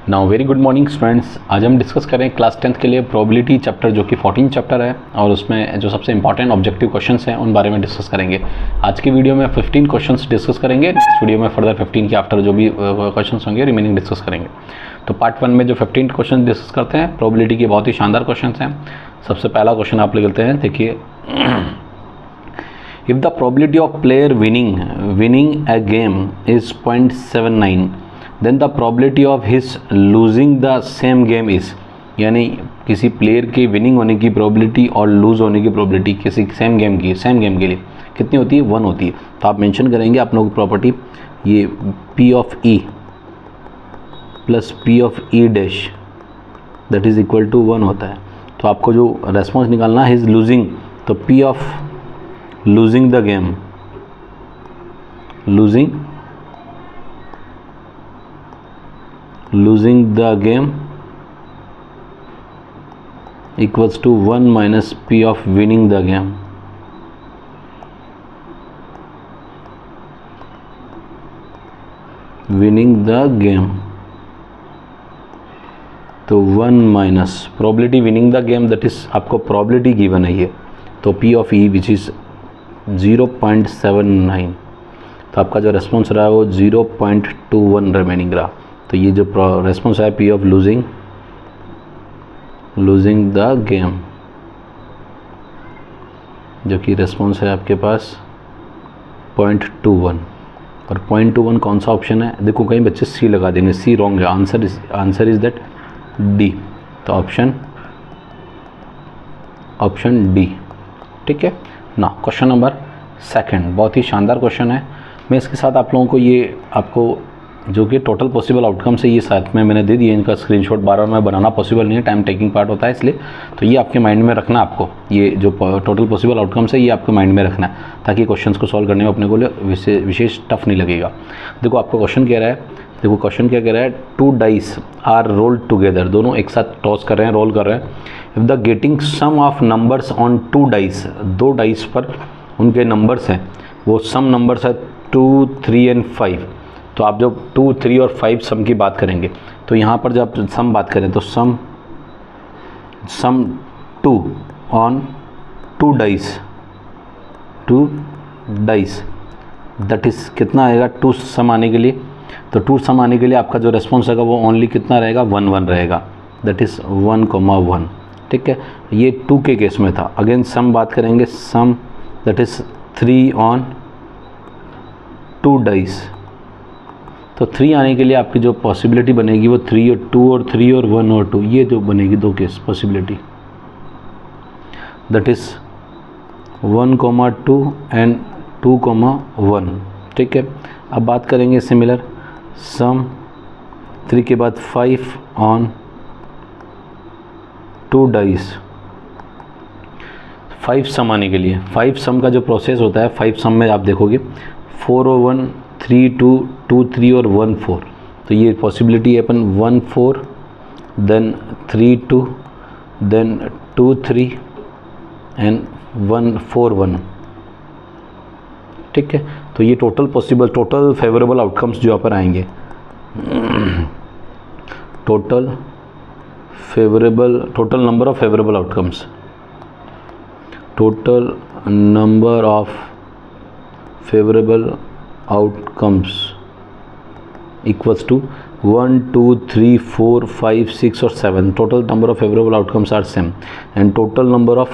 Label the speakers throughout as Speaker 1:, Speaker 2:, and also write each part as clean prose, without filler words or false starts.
Speaker 1: Now very good morning students. आज हम discuss करें क्लास 10th के लिए प्रोबेबिलिटी चैप्टर जो कि 14 चैप्टर है और उसमें जो सबसे इंपॉर्टेंट ऑब्जेक्टिव क्वेश्चंस हैं उन बारे में डिस्कस करेंगे। आज की वीडियो में 15 क्वेश्चंस डिस्कस करेंगे। नेक्स्ट वीडियो में फर्दर 15 के आफ्टर जो भी क्वेश्चंस होंगे रिमेनिंग डिस्कस करेंगे। तो पार्ट 1 में जो 15 क्वेश्चन डिस्कस करते हैं प्रोबेबिलिटी के बहुत ही शानदार क्वेश्चन हैं। सबसे पहला क्वेश्चन आप लेते हैं, देखिए, if the probability of player winning a game is 0.79 then the probability of his losing the same game is, यानी किसी प्लेयर की विनिंग होने की प्रोबेबिलिटी और लूज़ होने की प्रोबेबिलिटी किसी सेम गेम के लिए कितनी होती है? 1 होती है। तो आप मेंशन करेंगे आप लोगों की प्रॉपर्टी, ये P ऑफ E प्लस P ऑफ E dash that is equal to 1 होता है। तो आपको जो रेस्पॉन्स निकालना है इज लूजिंग, तो P of losing the game, losing the game equals to 1 minus P of winning the game. winning the game, तो 1 minus probability winning the game, that is आपको प्रोबेबिलिटी गिवन है ये, तो P ऑफ E which is 0.79, तो आपका जो response रहा है वो 0.21 रिमेनिंग रहा। तो ये जो रेस्पॉन्स है P of losing the game, जो कि रेस्पॉन्स है आपके पास 0.21, और 0.21 कौन सा ऑप्शन है? देखो कहीं बच्चे C लगा देंगे, C रॉन्ग है, आंसर इज दैट D, तो ऑप्शन D, ठीक है ना। क्वेश्चन नंबर 2 बहुत ही शानदार क्वेश्चन है। मैं इसके साथ आप लोगों को ये आपको जो कि टोटल पॉसिबल आउटकम्स है ये साथ में मैंने दे दिए, इनका स्क्रीनशॉट बार-बार में बनाना पॉसिबल नहीं है, टाइम टेकिंग पार्ट होता है, इसलिए तो ये आपके माइंड में रखना, आपको ये जो टोटल पॉसिबल आउटकम्स है ये आपके माइंड में रखना है ताकि क्वेश्चंस को सॉल्व करने में अपने को विशेष टफ नहीं लगेगा। देखो आपको क्वेश्चन कह रहा है, देखो क्वेश्चन क्या कह रहा है, 2 डाइस आर रोल्ड टुगेदर, दोनों एक साथ टॉस कर रहे हैं, रोल कर रहे हैं। If the getting sum of numbers on 2 dice, 2 dice पर उनके नंबर्स हैं, वो सम नंबर्स है 2, 3 एंड 5। तो आप जब 2, 3 और 5 सम की बात करेंगे तो यहाँ पर जब सम बात करें तो सम 2 ऑन 2 डाइस दैट इज़ कितना आएगा 2 सम आने के लिए? तो 2 सम आने के लिए आपका जो रेस्पॉन्स रहेगा वो ओनली कितना रहेगा? 1 रहेगा, दैट इज़ 1,1, ठीक है। ये 2 के केस में था। अगेन सम बात करेंगे, सम दैट इज़ 3 ऑन 2 डाइस, तो 3 आने के लिए आपकी जो पॉसिबिलिटी बनेगी वो 3 और 2 और 3 और 1 और 2, ये जो बनेगी 2 case possibility, that is 1,2 and 2,1, ठीक है। अब बात करेंगे सिमिलर, सम 3 के बाद 5 ऑन 2 डाइस, 5 सम आने के लिए, 5 सम का जो प्रोसेस होता है, 5 सम में आप देखोगे 4 और 1, 3, 2, 2, 3 और 1, 4, तो ये पॉसिबिलिटी है अपन 1, 4 देन 3, 2 देन 2, 3 एंड 1, 4, 1, ठीक है। तो ये टोटल फेवरेबल आउटकम्स जो यहाँ पर आएंगे, total number of favourable outcomes, total number of favourable outcomes equals to 1, 2, 3, 4, 5, 6 or 7. Total number of favorable outcomes are same, and total number of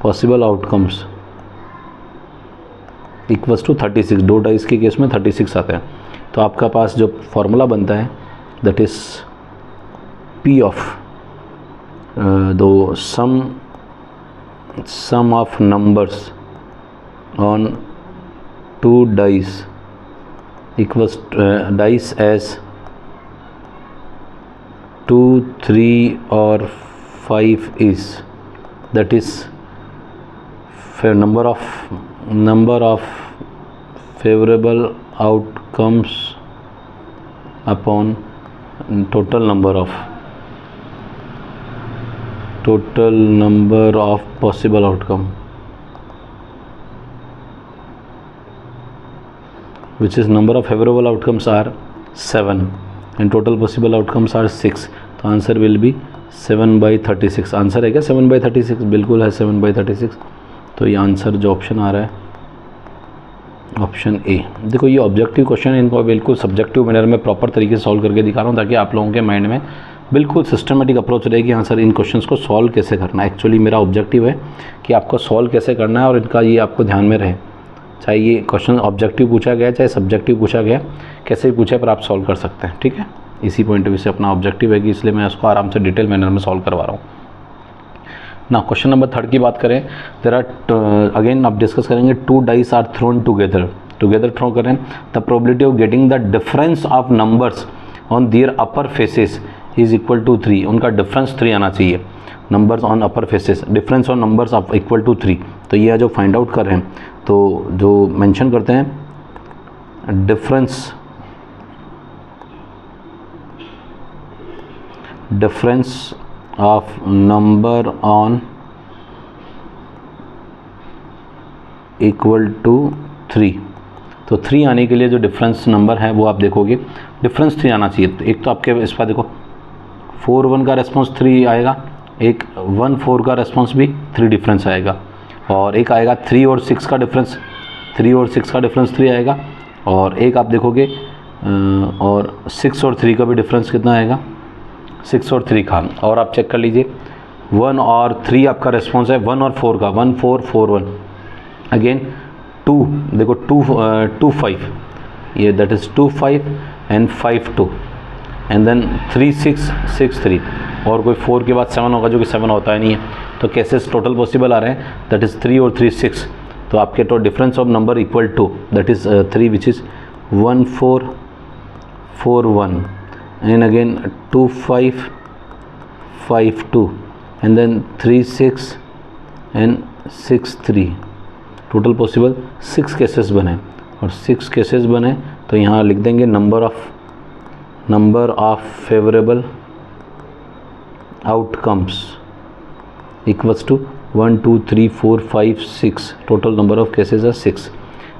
Speaker 1: possible outcomes equals to 36. 2 dice के case में 36 आता है। तो आपका पास जो फॉर्मूला बनता है that is P of दो sum of numbers on 2 dice equals dice as 2, 3 or 5 is, that is number of favorable outcomes upon total number of possible outcome, which is number of favorable outcomes are 7 and total possible outcomes are 6. तो answer will be 7/36. Answer है क्या 7/36? बिल्कुल है 7/36. तो ये answer जो option आ रहा है ऑप्शन ए. देखो ये ऑब्जेक्टिव क्वेश्चन है, इनको बिल्कुल सब्जेक्टिव मैनर में प्रॉपर तरीके से सॉल्व करके दिखा रहा हूँ ताकि आप लोगों के माइंड में बिल्कुल सिस्टमेटिक अप्रोच रहे कि हाँ सर इन क्वेश्चंस को सॉल्व कैसे करना है. एक्चुअली मेरा ऑब्जेक्टिव है कि आपको सॉल्व कैसे करना है और इनका ये आपको ध्यान में रहे, चाहे ये क्वेश्चन ऑब्जेक्टिव पूछा गया चाहे सब्जेक्टिव पूछा गया, कैसे भी पूछे पर आप सॉल्व कर सकते हैं. ठीक है, इसी पॉइंट ऑफ व्यू से अपना ऑब्जेक्टिव है कि इसलिए मैं उसको आराम से डिटेल मैनर में सॉल्व करवा रहा हूँ ना. क्वेश्चन नंबर 3 की बात करें, देयर आर अगेन आप डिस्कस करेंगे 2 dice are thrown together throw करें. The probability of getting the difference of numbers on their upper faces is equal to 3. उनका डिफरेंस 3 आना चाहिए. Numbers on upper faces, difference on numbers of equal to 3. तो ये जो find out कर रहे हैं तो जो मेंशन करते हैं difference of number on equal to 3. तो 3 आने के लिए जो डिफरेंस नंबर है वो आप देखोगे डिफरेंस 3 आना चाहिए. तो एक तो आपके इस पर देखो 4-1 का रेस्पॉन्स 3 आएगा, एक 1-4 का रेस्पॉन्स भी 3 डिफरेंस आएगा, और एक आएगा 3 और 6 का डिफरेंस 3 आएगा, और एक आप देखोगे और 6 और 3 का भी डिफरेंस कितना आएगा 6 और 3 का. और आप चेक कर लीजिए 1 और 3 आपका रेस्पॉन्स है 1 और 4 का 1-4-4-1. अगेन 2 देखो 2-5 ये that is 2-5 and 5-2 and then 3-6-6-3 और कोई 4 के बाद 7 होगा जो कि 7 होता ही नहीं है. तो केसेस टोटल पॉसिबल आ रहे हैं दैट इज़ 3 और 3-6. तो आपके तो difference of number equal to that is 3 which is 1-4-4-1 and again 2-5-5-2 and then 3-6 and 6-3. Total possible 6 cases बने, और 6 केसेस बने तो यहाँ लिख देंगे number of favourable outcomes equals to 1 2 3 4 5 6. Total number of cases है 6.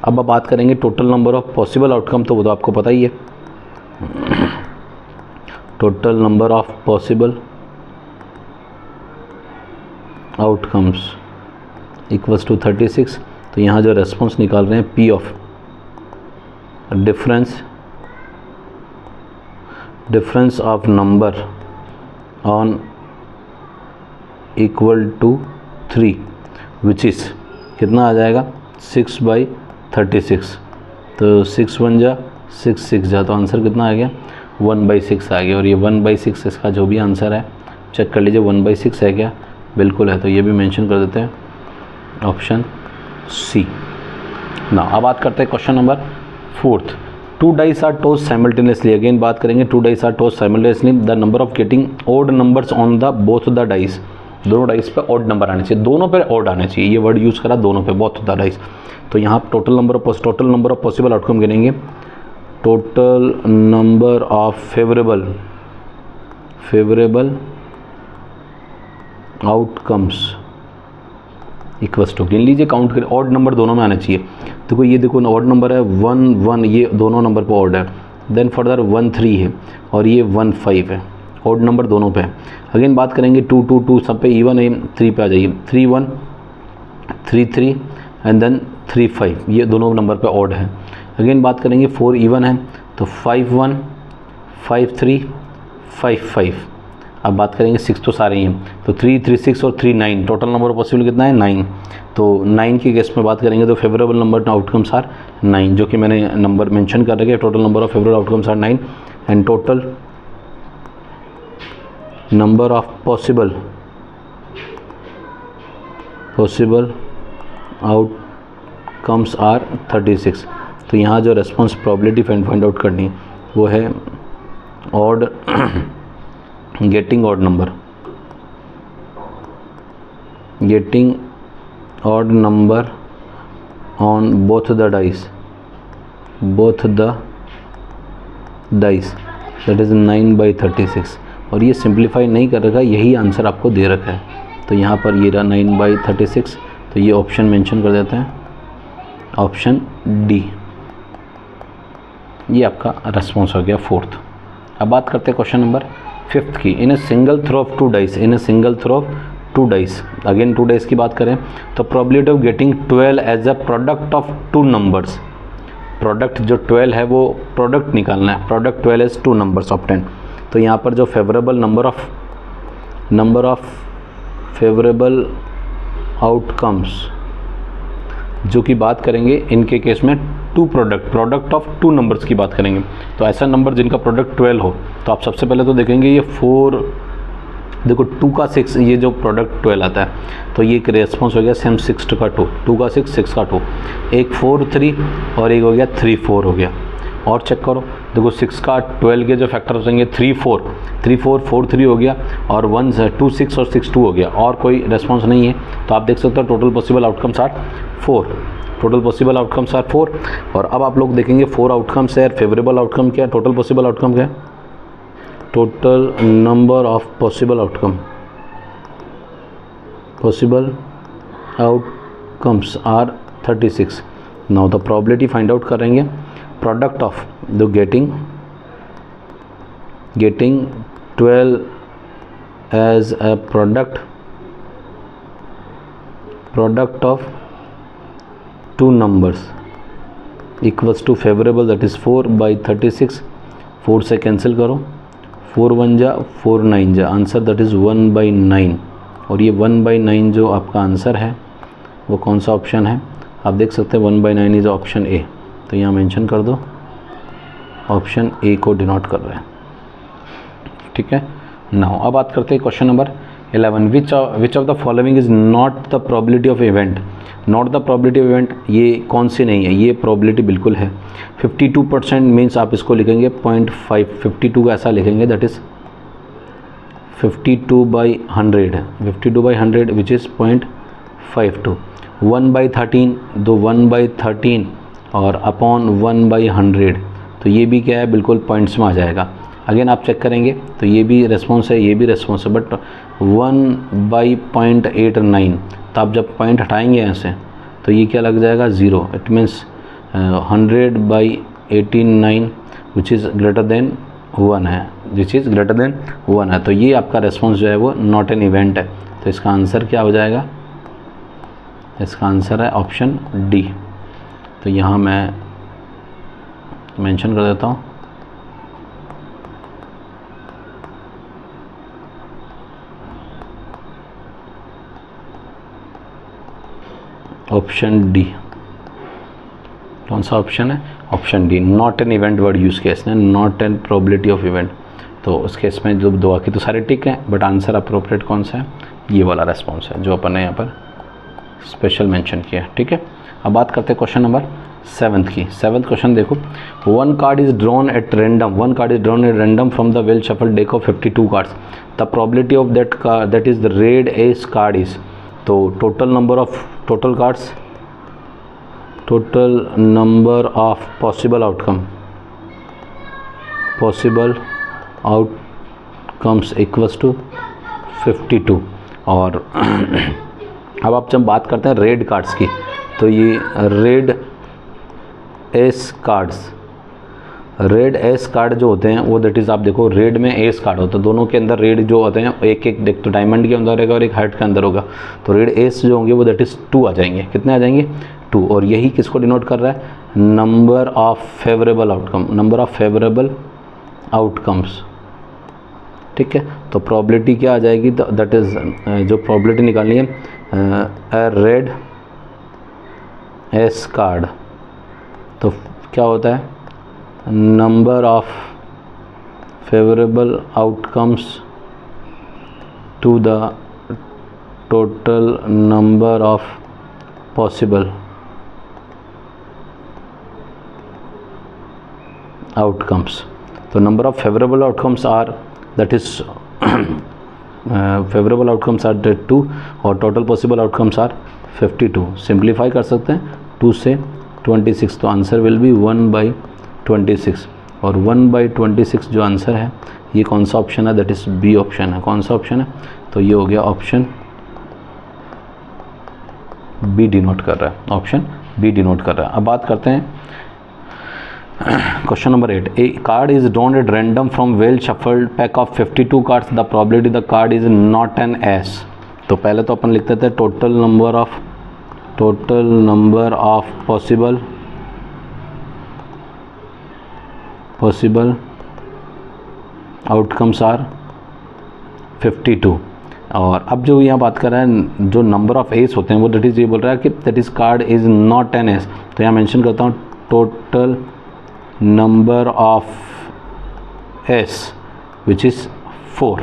Speaker 1: अब आप बात करेंगे total number of possible outcome, तो वो तो आपको पता ही है total number of possible outcomes equals to 36. तो यहाँ जो रेस्पॉन्स निकाल रहे हैं P of difference of number on equal to 3 which is कितना आ जाएगा 6/36. तो 6 जा 6 जा तो आंसर कितना आ गया 1/6 आ गया. और ये 1/6 इसका जो भी आंसर है चेक कर लीजिए 1/6 है क्या, बिल्कुल है. तो ये भी मेंशन कर देते हैं ऑप्शन सी ना. अब बात करते हैं question number 4. 2 dice are tossed simultaneously. Again बात करेंगे 2 dice are tossed simultaneously. The number of getting odd numbers on the both the dice. दोनों डाइस पे ऑड नंबर आने चाहिए, दोनों पे ऑड आने चाहिए. ये वर्ड यूज़ करा दोनों पे, बोथ द डाइस. तो यहाँ total number of possible outcome गिनेंगे. Total number of favourable outcomes equals to गिन लीजिए, काउंट करें. ऑड नंबर दोनों में आने चाहिए. देखो ये देखो ऑड नंबर है 1-1, ये दोनों नंबर पे ऑड है. देन फर्दर 1-3 है और ये 1-5 है. ऑड नंबर दोनों पे है. अगेन बात करेंगे 2-2-2 सब पे इवन है. 3 पे आ जाइए 3-1 3-3 एंड देन 3-5 ये दोनों नंबर पे ऑड है. अगेन बात करेंगे 4 इवन है तो 5-1 5-3 5-5. अब बात करेंगे 6 तो सारे ही हैं तो 3-3-6 और 3-9. टोटल नंबर पॉसिबल कितना है 9. तो 9 के केस में बात करेंगे तो फेवरेबल नंबर आउटकम्स आर 9 जो कि मैंने नंबर मेंशन कर रखे. Total number of favourable outcomes are 9 and total number of possible outcomes are 36. तो यहाँ जो रेस्पॉन्स प्रोबेबिलिटी फाइंड आउट करनी है वो है odd getting odd number on both the dice that is 9/36. और ये सिंप्लीफाई नहीं कर रखा, यही आंसर आपको दे रखा है. तो यहाँ पर ये रहा 9/36. तो ये ऑप्शन मेंशन कर देते हैं ऑप्शन डी. ये आपका रेस्पॉन्स हो गया फोर्थ। अब बात करते हैं क्वेश्चन नंबर फिफ्थ की। In a single throw of 2 dice, in a single throw of 2 dice, again 2 dice की बात करें तो probability of getting 12 as a product of 2 numbers, product जो 12 है वो प्रोडक्ट निकालना है, प्रोडक्ट 12 एज 2 नंबर्स ऑफ 10। तो यहाँ पर जो favourable number of favourable outcomes जो कि बात करेंगे इनके केस में प्रोडक्ट ऑफ 2 नंबर्स की बात करेंगे। तो ऐसा नंबर जिनका प्रोडक्ट 12 हो तो आप सबसे पहले तो देखेंगे ये 4, देखो 2 का 6, ये जो प्रोडक्ट 12 आता है तो ये एक रेस्पॉन्स हो गया सेम 6 का 2 का 6 का 2, एक 4 3 और एक हो गया 3 4 हो गया। और चेक करो, देखो 6 का 12 के जो फैक्टर्स होंगे 3 4 4 3 हो गया और 1 2 6 और 6 2 हो गया, और कोई रेस्पॉन्स नहीं है। तो आप देख सकते हो total possible outcomes are 4, total possible outcomes are 4। और अब आप लोग देखेंगे 4 आउटकम्स है, फेवरेबल आउटकम क्या है, टोटल पॉसिबल आउटकम क्या है, total number of possible outcomes are 36। Now the probability find out करेंगे product of the getting 12 as a product of 2 numbers equals to favourable that is 4/36। 4 से cancel करो, 4 1 जा 4 9 जा, answer that is 1/9। और ये 1/9 जो आपका आंसर है वो कौन सा ऑप्शन है, आप देख सकते हैं 1/9 इज़ ऑप्शन ए। तो यहाँ मेंशन कर दो, ऑप्शन ए को डिनोट कर रहे हैं, ठीक है। नाउ अब बात करते हैं question number 11। Which of the following is not the probability of event, not the probability of event, ये कौन सी नहीं है, ये प्रोबेबिलिटी बिल्कुल है। 52% मीन्स आप इसको लिखेंगे 0.5, 52 का ऐसा लिखेंगे दैट इज़ 52/100 विच इज़ 0.52। 1/13 दो 1/13 और अपॉन 1/100, तो ये भी क्या है बिल्कुल पॉइंट्स में आ जाएगा। अगेन आप चेक करेंगे तो ये भी रेस्पॉन्स है, ये भी रेस्पॉन्स है, बट 1/0.89, तो आप जब पॉइंट हटाएंगे यहाँ से तो ये क्या लग जाएगा 0। It means 100/89 which is greater than 1 है, विच इज़ ग्रेटर देन 1 है। तो ये आपका रेस्पॉन्स जो है वो नॉट एन इवेंट है। तो इसका आंसर क्या हो जाएगा, इसका आंसर है ऑप्शन डी। तो यहाँ मैं मेंशन कर देता हूँ, ऑप्शन डी। कौन सा ऑप्शन है, option D. Not an event word use किया इसने, not an probability of event. तो उस केस में जो दो बाकी तो सारे टिक हैं, बट आंसर अप्रोप्रिएट कौन सा है, ये वाला रेस्पॉन्स है जो अपन ने यहाँ पर स्पेशल मेंशन किया, ठीक है। अब बात करते हैं क्वेश्चन नंबर 7 की। 7th क्वेश्चन देखो, one card is drawn at random from the well shuffled deck of 52 cards, the probability of that is the red ace card is. तो total number of possible outcomes equals to 52। और अब आप जब बात करते हैं red cards की, तो ये रेड एस कार्ड जो होते हैं वो दैट इज़ आप देखो रेड में एस कार्ड होता है, दोनों के अंदर रेड जो होते हैं एक देख, तो डायमंड के अंदर होगा और एक हार्ट के अंदर होगा। तो रेड एस जो होंगे वो दैट इज़ 2 आ जाएंगे। कितने आ जाएंगे, 2। और यही किसको डिनोट कर रहा है, नंबर ऑफ फेवरेबल आउटकम्स, ठीक है। तो प्रोबेबिलिटी क्या आ जाएगी, दैट इज़ जो प्रोबेबिलिटी निकालनी है रेड एस कार्ड, तो क्या होता है number of favourable outcomes to the total number of possible outcomes. तो number of favourable outcomes are that is favourable outcomes are 2 और total possible outcomes are 52। Simplify कर सकते हैं 2 से 26, तो आंसर विल बी 1/26। और 1/26 जो आंसर है ये कौन सा ऑप्शन है, दैट इज़ बी ऑप्शन है। कौन सा ऑप्शन है, तो ये हो गया ऑप्शन बी डिनोट कर रहा है, ऑप्शन बी डिनोट कर रहा है। अब बात करते हैं question number 8, a card is drawn at random from well shuffled pack of 52 cards, the probability the card is not an ace. तो पहले तो अपन लिखते थे total number of possible outcomes are 52। और अब जो यहाँ बात कर रहा है जो नंबर ऑफ एस होते हैं वो दैट इज़ ये बोल रहा है कि that is card is not an ace. तो यहाँ मेंशन करता हूँ total number of S which is 4।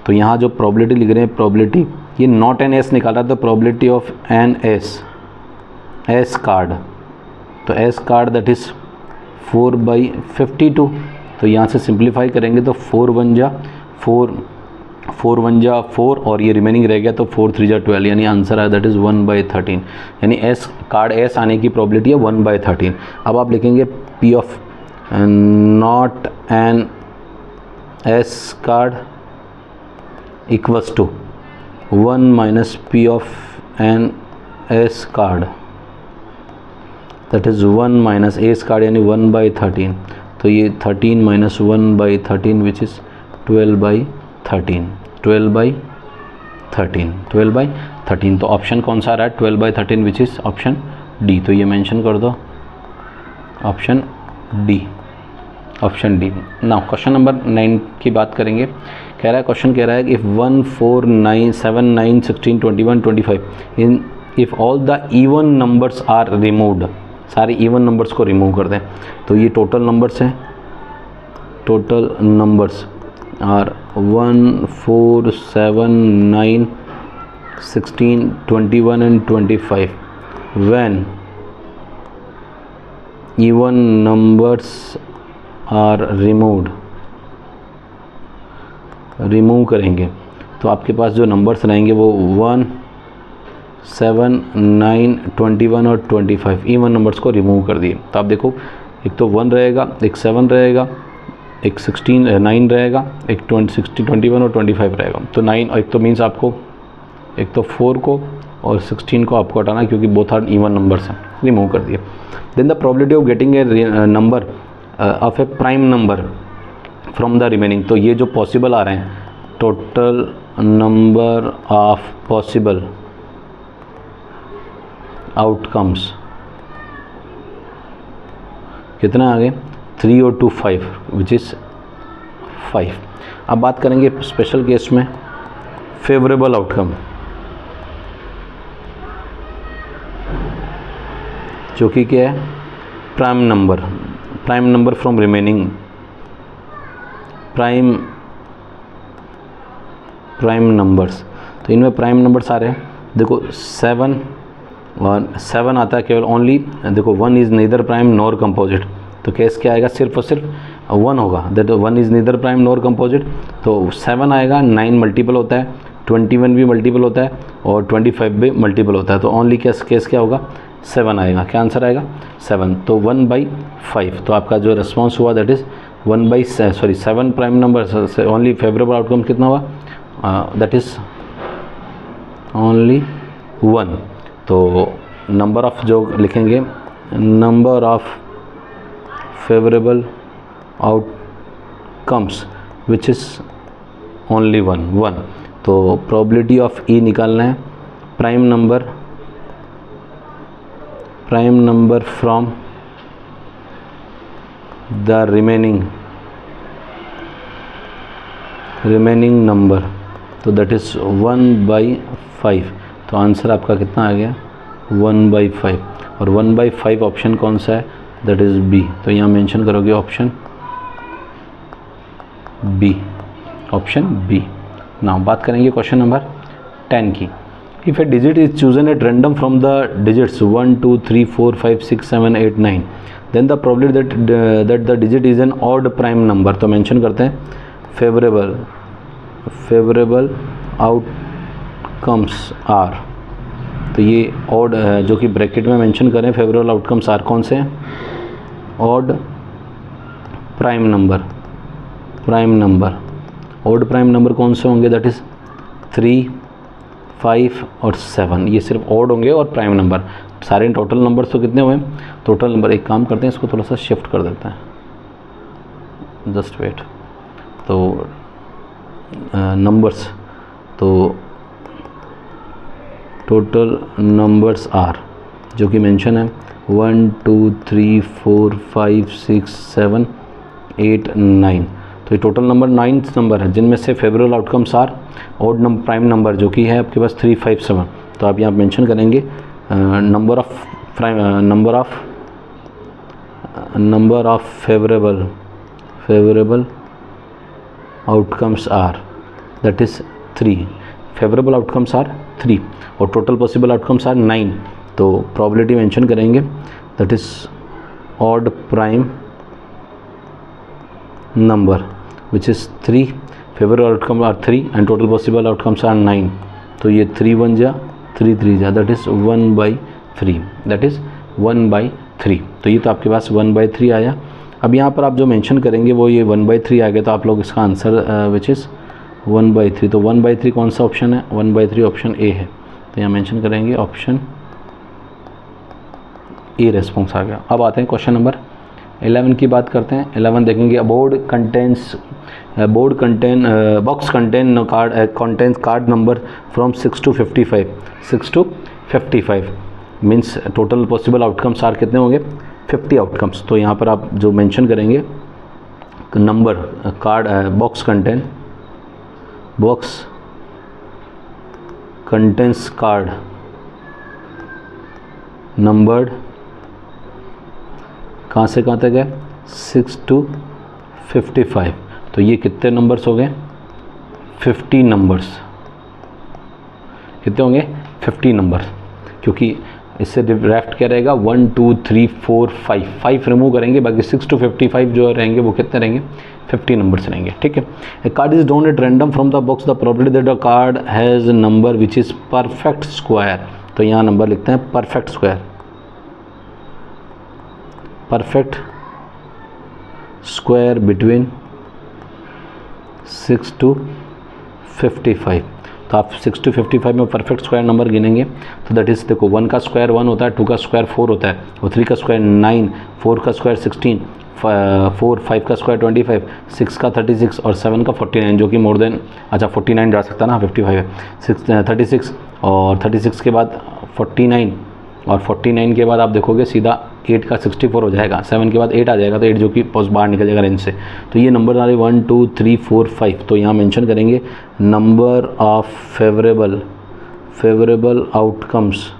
Speaker 1: तो यहाँ जो प्रोबेबिलिटी लिख रहे हैं, प्रोबेबिलिटी ये नॉट एन एस निकाल रहा है, तो probability of an ace card, तो एस कार्ड दैट इज़ 4/52। तो यहाँ से सिंप्लीफाई करेंगे तो 4 1 जा 4 और ये रिमेनिंग रह गया तो 4 3 जा 12, यानी आंसर है दैट इज़ 1/13। यानी एस कार्ड एस आने की प्रोबेबिलिटी है 1/13। अब आप लिखेंगे P of not an ace card equals to 1 minus P of an ace card that is 1 minus ace card यानी 1/13। तो ये 13 माइनस 1/13 विच इज़ 12/13। 12/13 तो ऑप्शन कौन सा आ रहा है 12/13 विच इज़ ऑप्शन डी। तो ये मेंशन कर दो option D. Now question number 9 की बात करेंगे। कह रहा है क्वेश्चन कह रहा है कि इफ़ 1 4 9 7 9 16 21 25 इन if all the even numbers are removed, सारे इवन नंबर्स को रिमूव कर दें। तो ये टोटल नंबर्स हैं, total numbers are 1 4 7 9 16 21 and 25 when even numbers are remove करेंगे तो आपके पास जो नंबर्स रहेंगे वो 1 7 9 21 और 25 इवन नंबर्स को रिमूव कर दिए। तो आप देखो एक तो 1 रहेगा, एक 7 रहेगा, एक 9 रहेगा, एक 21 और 25 रहेगा। तो 9 एक तो मीन्स आपको एक तो 4 को और 16 को आपको हटाना क्योंकि बोथ आर इवन नंबर्स हैं, रिमूव कर दिए। Then the probability of getting a number of a prime number from the remaining. तो ये जो पॉसिबल आ रहे हैं total number of possible outcomes कितना आ गए 3 और 2 5 विच इज़ 5। अब बात करेंगे स्पेशल केस में फेवरेबल आउटकम, जो कि क्या है prime number from remaining prime numbers. तो इनमें प्राइम नंबर्स आ रहे हैं, देखो 7 और 7 आता है केवल ओनली, देखो 1 is neither prime nor composite. तो केस क्या आएगा सिर्फ और सिर्फ 1 होगा, that 1 is neither prime nor composite. तो 7 आएगा, 9 मल्टीपल होता है, 21 भी मल्टीपल होता है और 25 भी मल्टीपल होता है। तो ओनली केस क्या होगा 7 आएगा। क्या आंसर आएगा 7। तो 1/5। तो आपका जो रिस्पॉन्स हुआ दैट इज़ 7 प्राइम नंबर से ओनली फेवरेबल आउटकम कितना हुआ दैट इज़ ओनली 1। तो नंबर ऑफ जो लिखेंगे number of favourable outcomes which is only 1। तो प्रोबेबिलिटी ऑफ ई निकालना है prime number from the remaining number, तो दैट इज़ 1/5। तो आंसर आपका कितना आ गया 1/5 और 1/5 ऑप्शन कौन सा है दैट इज़ बी। तो यहाँ मेंशन करोगे ऑप्शन बी। नाउ बात करेंगे क्वेश्चन नंबर 10 की। If a digit is chosen at random from the digits 1 2 3 4 5 6 7 8 9 then the probability that the digit is an odd prime number. तो मेंशन करते हैं favourable outcomes are. तो ये odd जो कि ब्रैकेट में मेंशन करें फेवरेबल आउटकम्स आर कौन से हैं odd prime number. Odd prime number कौन से होंगे दैट इज़ 3 5 और 7 ये सिर्फ ऑड होंगे और प्राइम नंबर, सारे टोटल नंबर्स तो कितने हुए? टोटल नंबर, एक काम करते हैं इसको थोड़ा सा शिफ्ट कर देते हैं, जस्ट वेट। तो नंबर्स, तो टोटल नंबर्स आर जो कि मेंशन है 1 2 3 4 5 6 7 8 9, तो ये टोटल नंबर 9 नंबर है जिनमें से favourable outcomes are odd number prime number जो कि है आपके पास 3 5 7। तो आप यहाँ मेंशन करेंगे number of favourable outcomes are, that is 3, favourable outcomes are 3 और टोटल पॉसिबल आउटकम्स आर 9। तो प्रोबेबिलिटी मेंशन करेंगे that is odd prime number which is 3, favourable outcome are 3 and total possible outcomes are 9। तो ये 3 1 जा 3 3 जा, that is 1/3, that is 1/3। तो ये तो आपके पास 1/3 आया। अब यहाँ पर आप जो मेंशन करेंगे वो ये 1/3 आ गया, तो आप लोग इसका आंसर विच इज़ 1/3। तो 1/3 कौन सा ऑप्शन है? 1/3 ऑप्शन ए है। तो यहाँ मेंशन करेंगे ऑप्शन ए रेस्पॉन्स आ गया। अब आते हैं क्वेश्चन नंबर 11 की बात करते हैं। 11 देखेंगे box contains card number from 6 to 55। 6 to 55 means total possible outcomes are कितने होंगे? 50 आउटकम्स। तो यहाँ पर आप जो मेंशन करेंगे number card box contains card numbered कहाँ से कहाँ तक है? 6 to 55। तो ये कितने नंबर्स हो गए? 50 नंबर्स। कितने होंगे? 50 नंबर्स, क्योंकि इससे ड्राफ्ट क्या रहेगा? 1 2 3 4 5 रिमूव करेंगे, बाकी 6 to 55 जो रहेंगे वो कितने रहेंगे? 50 नंबर्स रहेंगे। ठीक है। A card is drawn at random from the box, the probability that a card has number which is perfect square. तो यहाँ नंबर लिखते हैं perfect square, perfect square between 6 to 55। तो आप 6 to 55 में परफेक्ट स्क्वायर नंबर गिनेंगे तो that is, देखो 1 का स्क्वायर 1 होता है, 2 का स्क्वायर 4 होता है, और 3 का स्क्वायर 9, 4 का स्क्वायर 16, 5 का स्क्वायर 25, 6 का 36 और 7 का 49 जो कि मोर देन, अच्छा 49 जा सकता है ना, 55 है, 36 और 36 के बाद 49 और 49 के बाद आप देखोगे सीधा 8 का 64 हो जाएगा, 7 के बाद 8 आ जाएगा, तो 8 जो कि बाहर निकल जाएगा रेंज से। तो ये नंबर आ रहे 1 2 3 4 5। तो यहाँ मेंशन करेंगे number of favourable outcomes,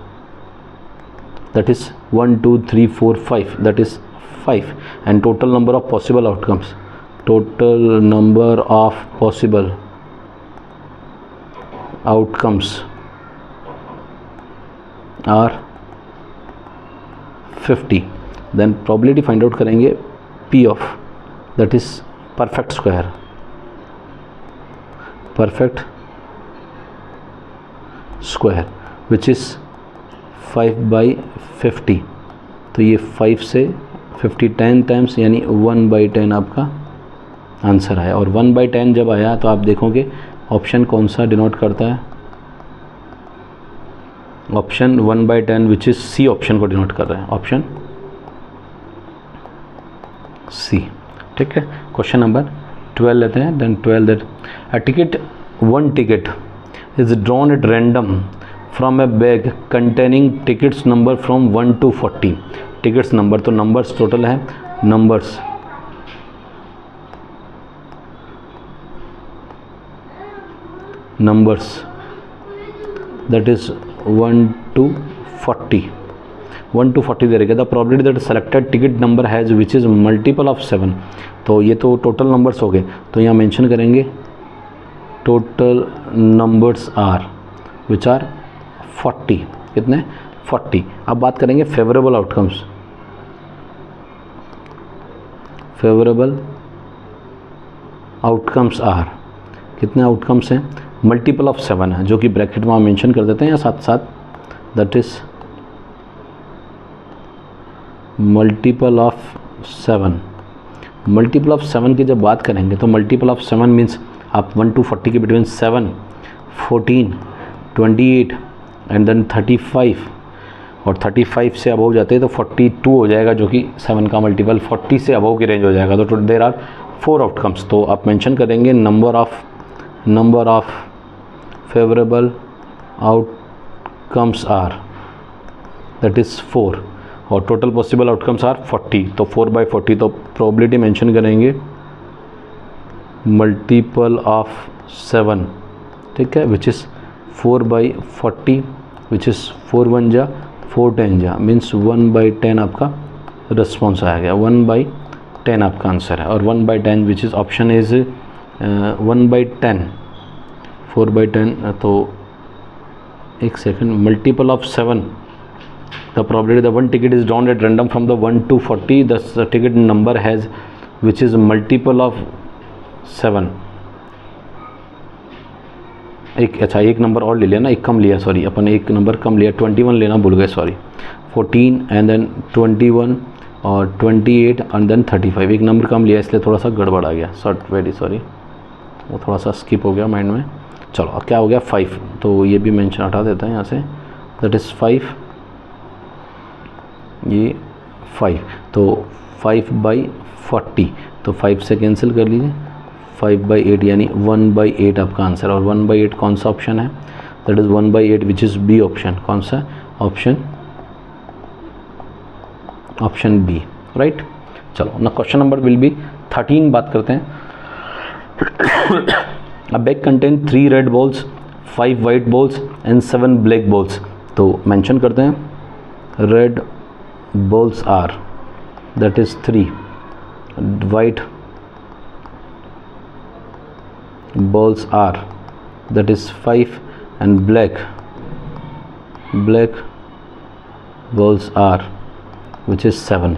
Speaker 1: that is 1 2 3 4 5, that is 5 and total number of possible outcomes, total number of possible outcomes are 50। Then probability find out करेंगे P of, that is perfect square, which is 5/50। तो ये 5 से 50 10 times यानी 1/10 आपका answer आया। और 1/10 जब आया तो आप देखोगे ऑप्शन कौन सा डिनोट करता है? Option 1/10 which is C option को डिनोट कर रहे हैं, ऑप्शन सी। ठीक है। क्वेश्चन नंबर 12 लेते हैं। Then 12 that one ticket is drawn at random from a bag containing tickets number from 1 to 40। Tickets number, तो नंबर्स टोटल है, नंबर्स दैट इज़ 1 to 40 दे रखेगा। The probability that selected ticket number has which is multiple of 7। तो ये तो total numbers हो गए, तो यहाँ मेंशन करेंगे total numbers are which are 40। कितने? 40। अब बात करेंगे favourable outcomes. Favourable outcomes are, कितने आउटकम्स हैं? मल्टीपल ऑफ 7 है, जो कि ब्रैकेट में मेंशन कर देते हैं या साथ साथ, that is multiple of 7। Multiple of 7 की जब बात करेंगे तो मल्टीपल ऑफ 7 मीन्स आप 1 to 40 के बिटवीन 7, 14, 28 एंड देन 35, और 35 से अबव जाते हैं तो 42 हो जाएगा, जो कि 7 का मल्टीपल 40 से अबव की रेंज हो जाएगा। तो देयर आर 4 आउटकम्स। तो आप मेंशन करेंगे number of favourable outcomes are, that is 4, और टोटल पॉसिबल आउटकम्स आर 40। तो 4/40, तो प्रोबेबिलिटी मेंशन करेंगे मल्टीपल ऑफ 7, ठीक है, विच इज़ 4/40, विच इज़ 4 1 जा 4 10 जा, मीन्स 1/10 आपका रिस्पॉन्स आ गया। 1/10 आपका आंसर है, और 1/10 विच इज़ ऑप्शन इज़ 1/10, 4/10। तो एक second, multiple of 7, the probability the one ticket is drawn at random from the 1 to 40, the ticket number has which is multiple of 7। एक नंबर और ले लिया ना, एक कम लिया, सॉरी, अपन एक नंबर कम लिया, 21 लेना भूल गए, सॉरी। 14 एंड देन 21 और 28 एंड देन 35, एक नंबर कम लिया, इसलिए थोड़ा सा गड़बड़ आ गया, वेरी सॉरी, वो थोड़ा सा स्किप हो गया माइंड में। चलो, अब क्या हो गया 5, तो ये भी मेंशन हटा देता है यहाँ से, दैट इज़ 5, ये 5, तो 5/40, तो 5 से कैंसिल कर लीजिए, 5/8 यानी 1/8 आपका आंसर। और 1/8 कौन सा ऑप्शन है, that is 1/8 which is B option. कौन सा ऑप्शन बी, राइट। चलो ना, क्वेश्चन नंबर विल बी 13 बात करते हैं। A bag contain 3 red balls, 5 white balls and 7 black balls. तो मेंशन करते हैं red balls are, that is 3, white balls are, that is 5, and black balls are, which is 7.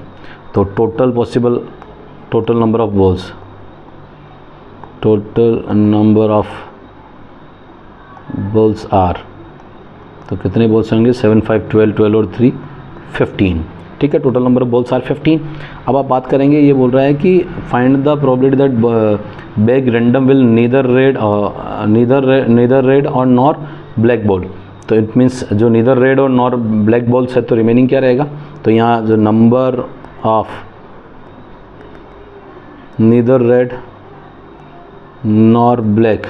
Speaker 1: तो total number of balls, are, तो कितने balls होंगे, 7 5 12 और 3 15, ठीक है। Total number of balls are 15। अब आप बात करेंगे, ये बोल रहा है कि find the probability that bag random will neither red और नॉर ब्लैक बॉल। तो इट मीन्स जो नीदर रेड और नॉर ब्लैक बॉल्स है, तो रिमेनिंग क्या रहेगा, तो यहाँ जो number of neither red nor black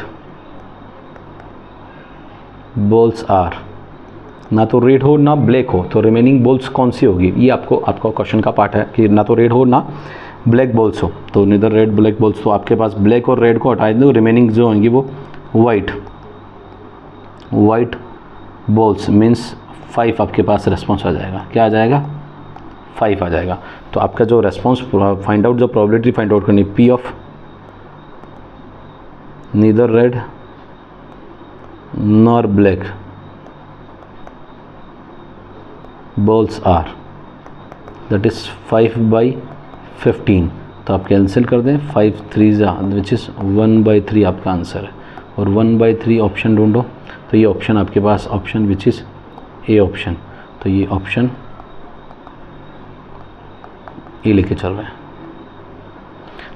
Speaker 1: balls are, ना तो रेड हो ना ब्लैक हो, तो रिमेनिंग बॉल्स कौन सी होगी, ये आपका क्वेश्चन का पार्ट है कि ना तो रेड हो ना ब्लैक बॉल्स हो, तो नीदर रेड ब्लैक बॉल्स। तो आपके पास ब्लैक और रेड को हटा दो, रिमेनिंग जो होंगी वो वाइट बॉल्स, मीन्स 5 आपके पास रेस्पॉन्स आ जाएगा। क्या आ जाएगा, 5 आ जाएगा। तो आपका जो रेस्पॉन्स फाइंड आउट, जो प्रोबेबिलिटी फाइंड आउट करनी, P of neither red nor black balls are, that is 5/15। तो आप कैंसिल कर दें, 5 3 विच इज़ 1/3 आपका आंसर है। और 1/3 ऑप्शन ढूंढो, तो ये ऑप्शन आपके पास option which is a option, तो ये ऑप्शन ए लेके चल रहे हैं।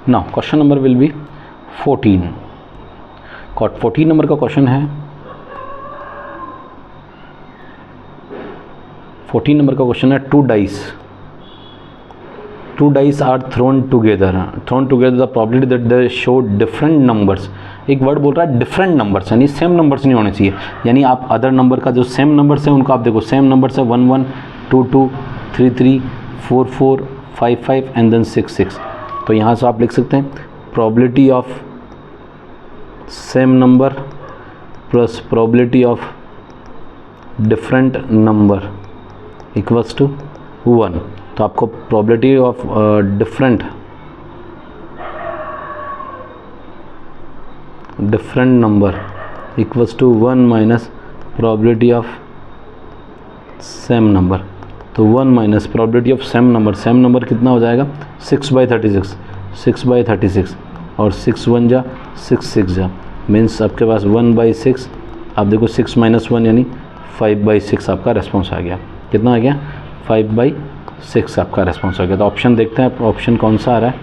Speaker 1: Now question number will be 14। 14 नंबर का क्वेश्चन है, 14 नंबर का क्वेश्चन है, 2 dice are thrown together the probability that they show different numbers। एक वर्ड बोल रहा है डिफरेंट नंबर्स, यानी सेम नंबर्स नहीं होने चाहिए। यानी आप अदर नंबर का जो सेम नंबर्स है उनको आप देखो, सेम नंबर्स है 1 1 2 2 3 3 4 4 5 5 एंड देन 6 6। तो यहाँ से आप लिख सकते हैं probability of same number plus probability of different number equals to 1। तो आपको probability of different number equals to 1 minus probability of same number. तो 1 minus probability of same number कितना हो जाएगा, 6/36 और 6 1 जा 6 6 जा, मीन्स आपके पास 1/6। आप देखो 6 - 1 यानी 5/6 आपका रेस्पॉन्स आ गया। कितना आ गया, 5/6 आपका रेस्पॉन्स आ गया। तो ऑप्शन देखते हैं, ऑप्शन कौन सा आ रहा है,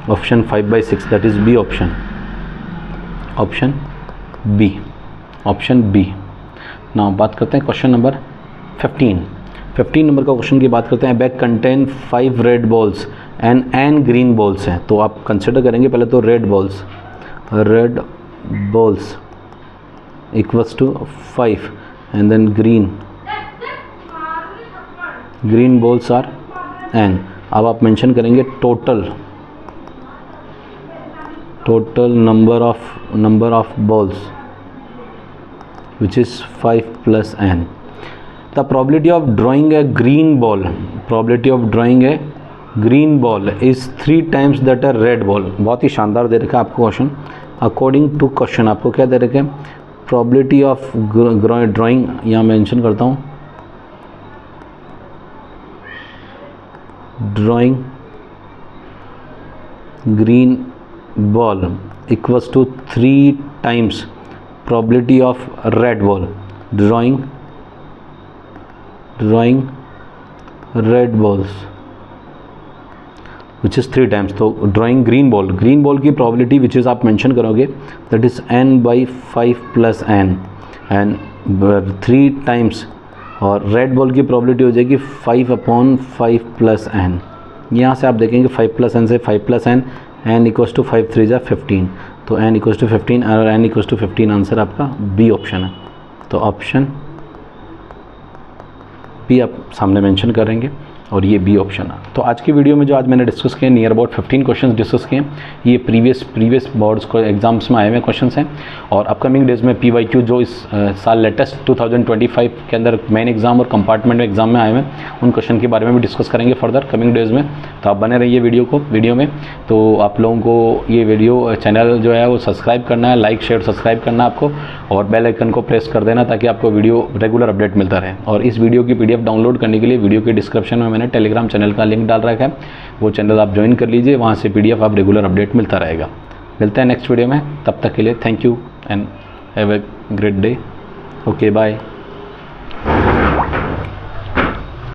Speaker 1: option 5/6, that is B option, option B. Option B. ना बात करते हैं क्वेश्चन नंबर 15 नंबर का क्वेश्चन की बात करते हैं। Bag contain 5 red balls and n green balls हैं। तो आप कंसिडर करेंगे पहले तो red balls equals to 5 and then green balls are n। अब आप मेंशन करेंगे total number of balls which is 5 plus n. The probability of drawing a green ball is 3 times that a red ball. बहुत ही शानदार दे रखा है आपको question. According to question आपको क्या दे रखा है, probability of drawing, यहाँ मेंशन करता हूँ, drawing green ball equals to 3 times probability of red ball, drawing red balls which is 3 times। तो drawing green ball की probability which is आप mention करोगे that is n by 5 plus n and 3 times, और red ball की probability हो जाएगी 5/5 plus n। यहाँ से आप देखेंगे 5 plus n से 5 plus n इक्वल्स टू 5 3 जा 15, तो n इक्वल्स टू 15 और n इक्वल्स टू 15 आंसर आपका बी ऑप्शन है। तो ऑप्शन बी आप सामने मेंशन करेंगे और ये बी ऑप्शन है। तो आज की वीडियो में जो आज मैंने डिस्कस किए नियर अबाउट 15 क्वेश्चंस डिस्कस किए, ये प्रीवियस बोर्ड्स को एग्जाम्स में आए हुए क्वेश्चंस हैं और अपकमिंग डेज में PYQ जो इस साल लेटेस्ट 2025 के अंदर मेन एग्जाम और कंपार्टमेंट एग्जाम में आए हुए हैं उन क्वेश्चन के बारे में भी डिस्कस करेंगे फर्दर कमिंग डेज में। तो आप बने रहिए वीडियो में। तो आप लोगों को ये वीडियो चैनल जो है वो सब्सक्राइब करना है, लाइक शेयर सब्सक्राइब करना है आपको, और बेल आइकन को प्रेस कर देना ताकि आपको वीडियो रेगुलर अपडेट मिलता रहे। और इस वीडियो की PDF डाउनलोड करने के लिए वीडियो के डिस्क्रिप्शन में मैंने टेलीग्राम चैनल का लिंक डाल रखा है, वो चैनल आप ज्वाइन कर लीजिए, वहाँ से PDF आप रेगुलर अपडेट मिलता रहेगा। मिलते हैं नेक्स्ट वीडियो में, तब तक के लिए thank you and have a great day. Okay bye.